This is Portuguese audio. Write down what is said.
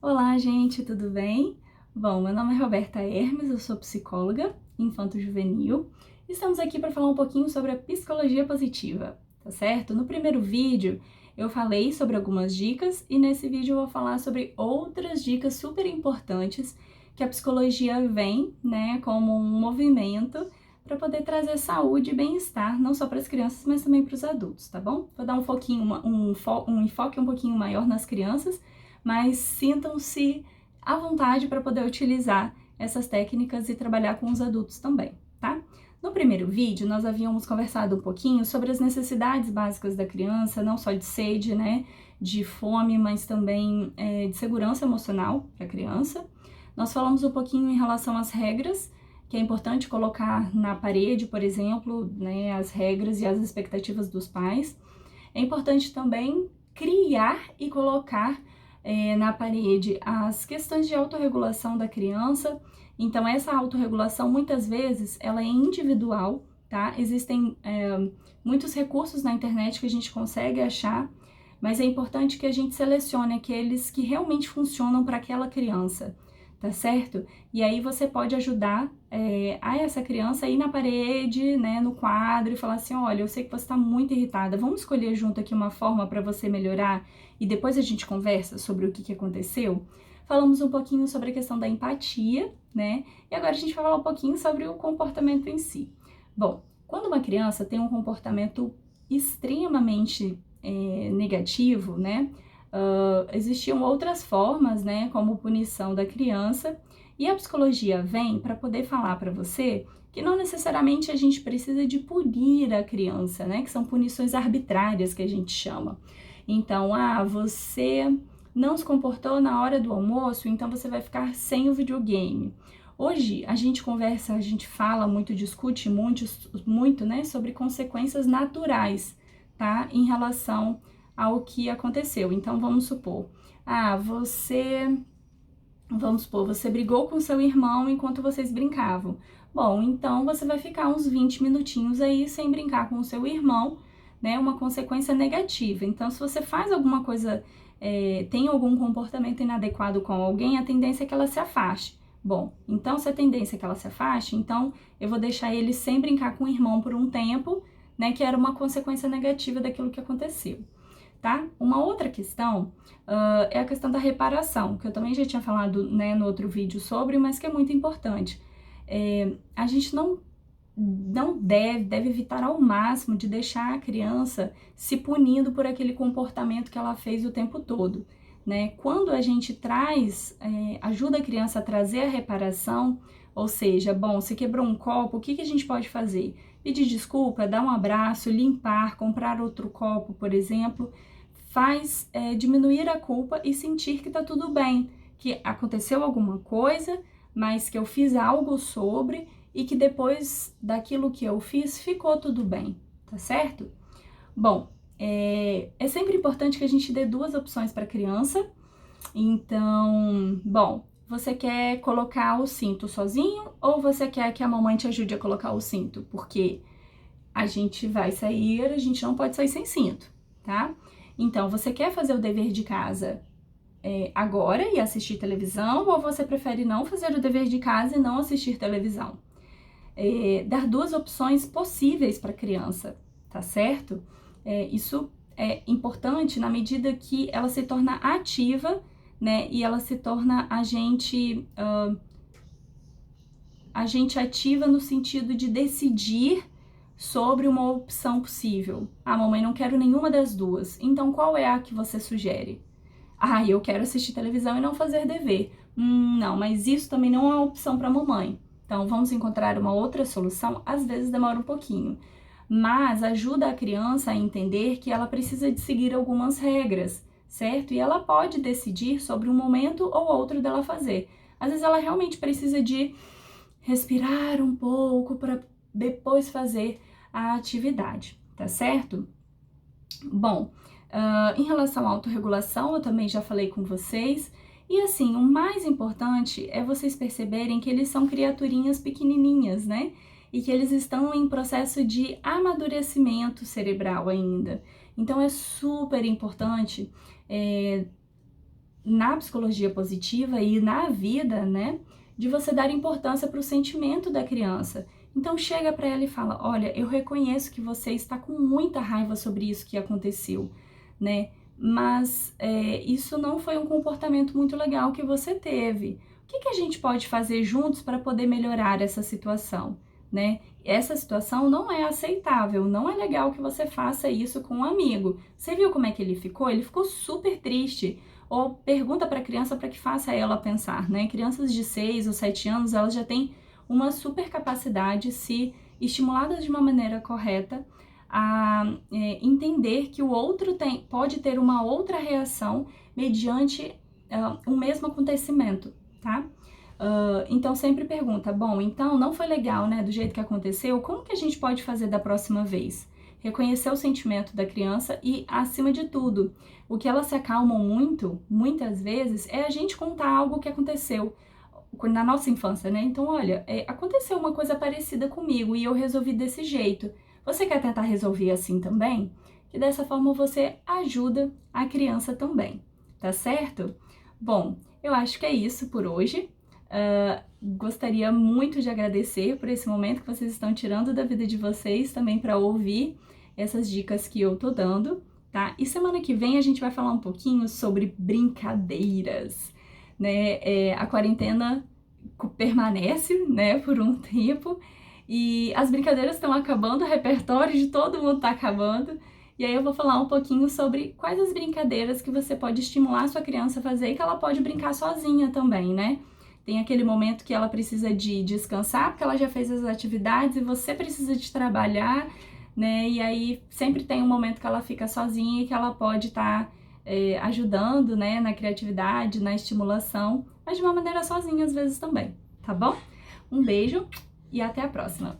Olá, gente, tudo bem? Bom, meu nome é Roberta Hermes, eu sou psicóloga infanto-juvenil. Estamos aqui para falar um pouquinho sobre a psicologia positiva, tá certo? No primeiro vídeo eu falei sobre algumas dicas e nesse vídeo eu vou falar sobre outras dicas super importantes que a psicologia vem, né, como um movimento para poder trazer saúde e bem-estar, não só para as crianças, mas também para os adultos, tá bom? Vou dar um enfoque um pouquinho maior nas crianças, mas sintam-se à vontade para poder utilizar essas técnicas e trabalhar com os adultos também, tá? No primeiro vídeo, nós havíamos conversado um pouquinho sobre as necessidades básicas da criança, não só de sede, né, de fome, mas também de segurança emocional para a criança. Nós falamos um pouquinho em relação às regras, que é importante colocar na parede, por exemplo, né, as regras e as expectativas dos pais. É importante também criar e colocar na parede as questões de autorregulação da criança. Então, essa autorregulação, muitas vezes, ela é individual, tá? Existem muitos recursos na internet que a gente consegue achar, mas é importante que a gente selecione aqueles que realmente funcionam para aquela criança, tá certo? E aí você pode ajudar a essa criança a ir na parede, né, no quadro e falar assim, olha, eu sei que você está muito irritada, vamos escolher junto aqui uma forma para você melhorar e depois a gente conversa sobre o que aconteceu? Falamos um pouquinho sobre a questão da empatia, né? E agora a gente vai falar um pouquinho sobre o comportamento em si. Bom, quando uma criança tem um comportamento extremamente negativo, né? Existiam outras formas, né, como punição da criança, e a psicologia vem para poder falar para você que não necessariamente a gente precisa de punir a criança, né, que são punições arbitrárias que a gente chama. Então, você não se comportou na hora do almoço, então você vai ficar sem o videogame. Hoje a gente conversa, a gente fala muito, discute muito, né, sobre consequências naturais, tá, em relação ao que aconteceu. Então, vamos supor, você brigou com seu irmão enquanto vocês brincavam. Bom, então você vai ficar uns 20 minutinhos aí sem brincar com o seu irmão, né? Uma consequência negativa. Então, se você faz alguma coisa, tem algum comportamento inadequado com alguém, a tendência é que ela se afaste. Bom, então se a tendência é que ela se afaste, então eu vou deixar ele sem brincar com o irmão por um tempo, né? Que era uma consequência negativa daquilo que aconteceu. Tá? Uma outra questão é a questão da reparação, que eu também já tinha falado, né, no outro vídeo sobre, mas que é muito importante. A gente não deve evitar ao máximo de deixar a criança se punindo por aquele comportamento que ela fez o tempo todo, né? Quando a gente ajuda a criança a trazer a reparação, ou seja, bom, se quebrou um copo, o que a gente pode fazer? Pedir desculpa, dar um abraço, limpar, comprar outro copo, por exemplo, faz diminuir a culpa e sentir que tá tudo bem, que aconteceu alguma coisa, mas que eu fiz algo sobre e que depois daquilo que eu fiz ficou tudo bem, tá certo? Bom, é sempre importante que a gente dê duas opções para a criança. Então, bom, você quer colocar o cinto sozinho ou você quer que a mamãe te ajude a colocar o cinto? Porque a gente vai sair, a gente não pode sair sem cinto, tá? Então, você quer fazer o dever de casa agora e assistir televisão ou você prefere não fazer o dever de casa e não assistir televisão? Dar duas opções possíveis para a criança, tá certo? Isso é importante na medida que ela se torna ativa, né? E ela se torna agente ativa no sentido de decidir sobre uma opção possível. Mamãe, não quero nenhuma das duas. Então, qual é a que você sugere? Eu quero assistir televisão e não fazer dever. Não, mas isso também não é uma opção para a mamãe. Então, vamos encontrar uma outra solução? Às vezes demora um pouquinho, mas ajuda a criança a entender que ela precisa de seguir algumas regras, certo? E ela pode decidir sobre um momento ou outro dela fazer. Às vezes ela realmente precisa de respirar um pouco para depois fazer a atividade, tá certo? Bom, em relação à autorregulação, eu também já falei com vocês. E assim, o mais importante é vocês perceberem que eles são criaturinhas pequenininhas, né? E que eles estão em processo de amadurecimento cerebral ainda. Então é super importante na psicologia positiva e na vida, né, de você dar importância para o sentimento da criança. Então chega para ela e fala, olha, eu reconheço que você está com muita raiva sobre isso que aconteceu, né, mas isso não foi um comportamento muito legal que você teve. O que a gente pode fazer juntos para poder melhorar essa situação, né? Essa situação não é aceitável, não é legal que você faça isso com um amigo. Você viu como é que ele ficou? Ele ficou super triste. Ou pergunta para a criança para que faça ela pensar, né? Crianças de 6 ou 7 anos, elas já têm uma super capacidade, se estimuladas de uma maneira correta, a entender que o outro pode ter uma outra reação mediante o mesmo acontecimento, tá? Então sempre pergunta, bom, então não foi legal, né, do jeito que aconteceu, como que a gente pode fazer da próxima vez? Reconhecer o sentimento da criança e, acima de tudo, o que elas se acalmam muitas vezes, é a gente contar algo que aconteceu na nossa infância, né? Então, olha, aconteceu uma coisa parecida comigo e eu resolvi desse jeito. Você quer tentar resolver assim também? Que dessa forma você ajuda a criança também, tá certo? Bom, eu acho que é isso por hoje. Gostaria muito de agradecer por esse momento que vocês estão tirando da vida de vocês também para ouvir essas dicas que eu tô dando, tá? E semana que vem a gente vai falar um pouquinho sobre brincadeiras, né? A quarentena permanece, né, por um tempo e as brincadeiras estão acabando, o repertório de todo mundo tá acabando. E aí eu vou falar um pouquinho sobre quais as brincadeiras que você pode estimular a sua criança a fazer e que ela pode brincar sozinha também, né? Tem aquele momento que ela precisa de descansar, porque ela já fez as atividades e você precisa de trabalhar, né? E aí sempre tem um momento que ela fica sozinha e que ela pode estar ajudando, né, na criatividade, na estimulação, mas de uma maneira sozinha às vezes também, tá bom? Um beijo e até a próxima!